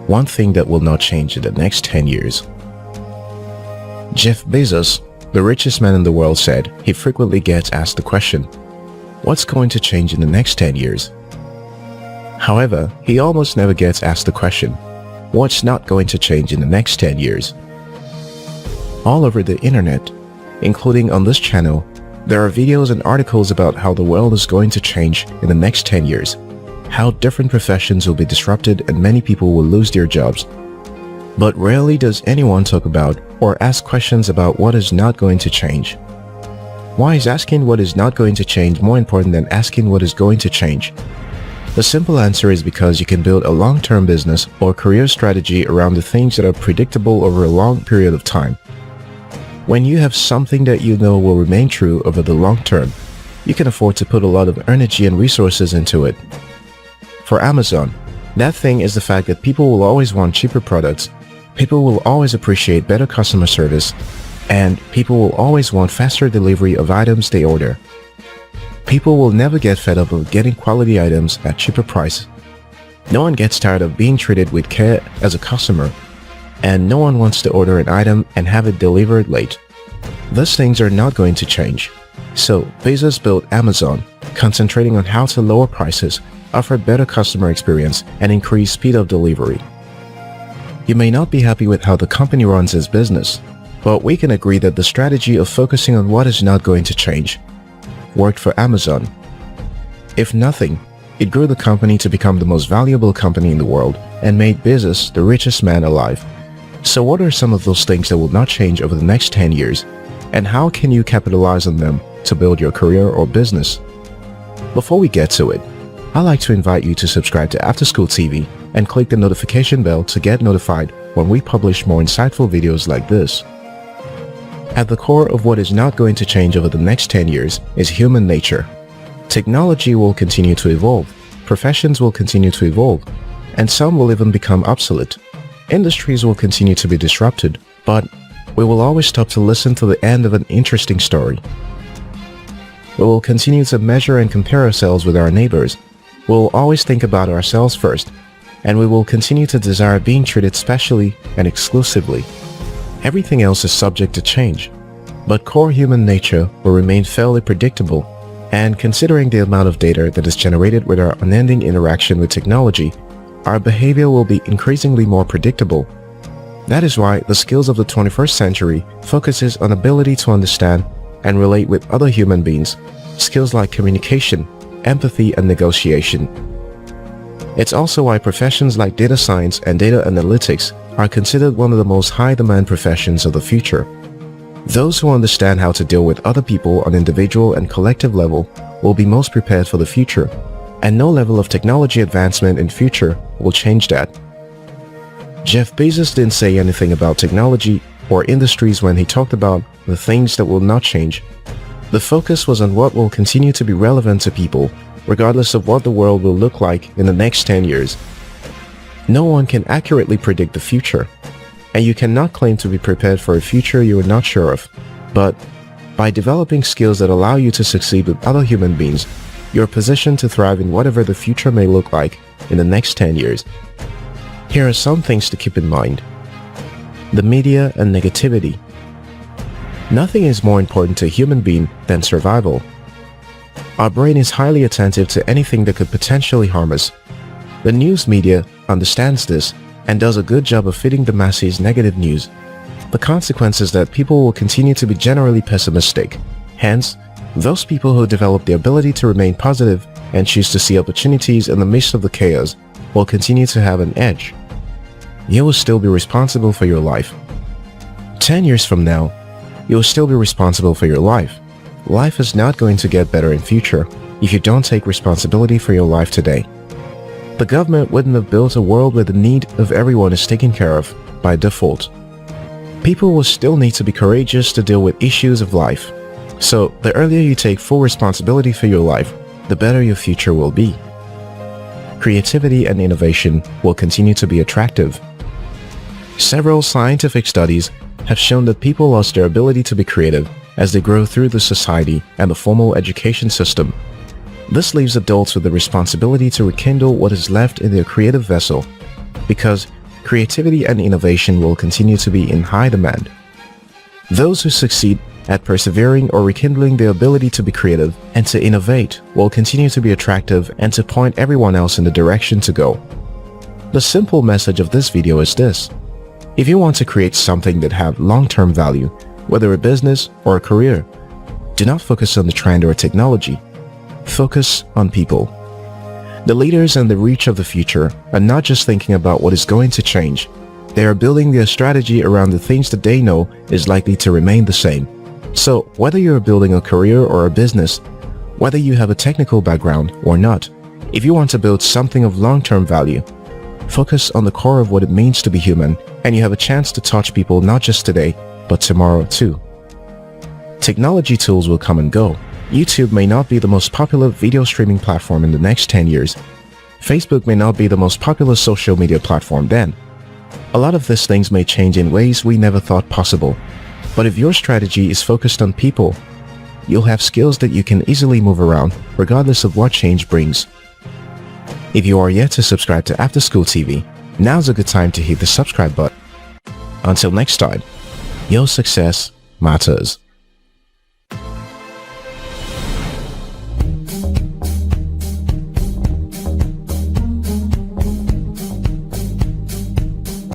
One thing that will not change in the next 10 years. Jeff Bezos, the richest man in the world, said he frequently gets asked the question, what's going to change in the next 10 years? However, he almost never gets asked the question, what's not going to change in the next 10 years? All over the internet, including on this channel, there are videos and articles about how the world is going to change in the next 10 years, how different professions will be disrupted and many people will lose their jobs. But rarely does anyone talk about or ask questions about what is not going to change. Why is asking what is not going to change more important than asking what is going to change? The simple answer is because you can build a long-term business or career strategy around the things that are predictable over a long period of time. When you have something that you know will remain true over the long term, you can afford to put a lot of energy and resources into it. For Amazon, that thing is the fact that people will always want cheaper products, people will always appreciate better customer service, and people will always want faster delivery of items they order. People will never get fed up of getting quality items at cheaper price. No one gets tired of being treated with care as a customer, and no one wants to order an item and have it delivered late. Those things are not going to change. So Bezos built Amazon, concentrating on how to lower prices, offer better customer experience, and increase speed of delivery. You may not be happy with how the company runs its business, but we can agree that the strategy of focusing on what is not going to change worked for Amazon. If nothing, it grew the company to become the most valuable company in the world and made Bezos the richest man alive. So what are some of those things that will not change over the next 10 years, and how can you capitalize on them to build your career or business? Before we get to it, I'd like to invite you to subscribe to After School TV and click the notification bell to get notified when we publish more insightful videos like this. At the core of what is not going to change over the next 10 years is human nature. Technology will continue to evolve, professions will continue to evolve, and some will even become obsolete. Industries will continue to be disrupted, but we will always stop to listen to the end of an interesting story. We will continue to measure and compare ourselves with our neighbors. We will always think about ourselves first, and we will continue to desire being treated specially and exclusively. Everything else is subject to change, but core human nature will remain fairly predictable, and considering the amount of data that is generated with our unending interaction with technology, our behavior will be increasingly more predictable. That is why the skills of the 21st century focuses on ability to understand and relate with other human beings, skills like communication, empathy, and negotiation. It's also why professions like data science and data analytics are considered one of the most high-demand professions of the future. Those who understand how to deal with other people on individual and collective level will be most prepared for the future, and no level of technology advancement in future will change that. Jeff Bezos didn't say anything about technology or industries when he talked about the things that will not change. The focus was on what will continue to be relevant to people, regardless of what the world will look like in the next 10 years. No one can accurately predict the future, and you cannot claim to be prepared for a future you are not sure of. But by developing skills that allow you to succeed with other human beings, you are positioned to thrive in whatever the future may look like in the next 10 years. Here are some things to keep in mind. The media and negativity. Nothing is more important to a human being than survival. Our brain is highly attentive to anything that could potentially harm us. The news media understands this and does a good job of feeding the masses negative news. The consequence is that people will continue to be generally pessimistic. Hence, those people who develop the ability to remain positive and choose to see opportunities in the midst of the chaos will continue to have an edge. You will still be responsible for your life. 10 years from now, you will still be responsible for your life. Life is not going to get better in future if you don't take responsibility for your life today. The government wouldn't have built a world where the need of everyone is taken care of by default. People will still need to be courageous to deal with issues of life. So the earlier you take full responsibility for your life, the better your future will be. Creativity and innovation will continue to be attractive. Several scientific studies have shown that people lost their ability to be creative as they grow through the society and the formal education system. This leaves adults with the responsibility to rekindle what is left in their creative vessel, because creativity and innovation will continue to be in high demand. Those who succeed at persevering or rekindling their ability to be creative and to innovate will continue to be attractive and to point everyone else in the direction to go. The simple message of this video is this: if you want to create something that have long-term value, whether a business or a career, do not focus on the trend or technology. Focus on people. The leaders and the reach of the future are not just thinking about what is going to change. They are building their strategy around the things that they know is likely to remain the same. So, whether you're building a career or a business, whether you have a technical background or not, if you want to build something of long-term value, focus on the core of what it means to be human, and you have a chance to touch people not just today, but tomorrow too. Technology tools will come and go. YouTube may not be the most popular video streaming platform in the next 10 years. Facebook may not be the most popular social media platform then. A lot of these things may change in ways we never thought possible. But if your strategy is focused on people, you'll have skills that you can easily move around regardless of what change brings. If you are yet to subscribe to After School TV, now's a good time to hit the subscribe button. Until next time, your success matters.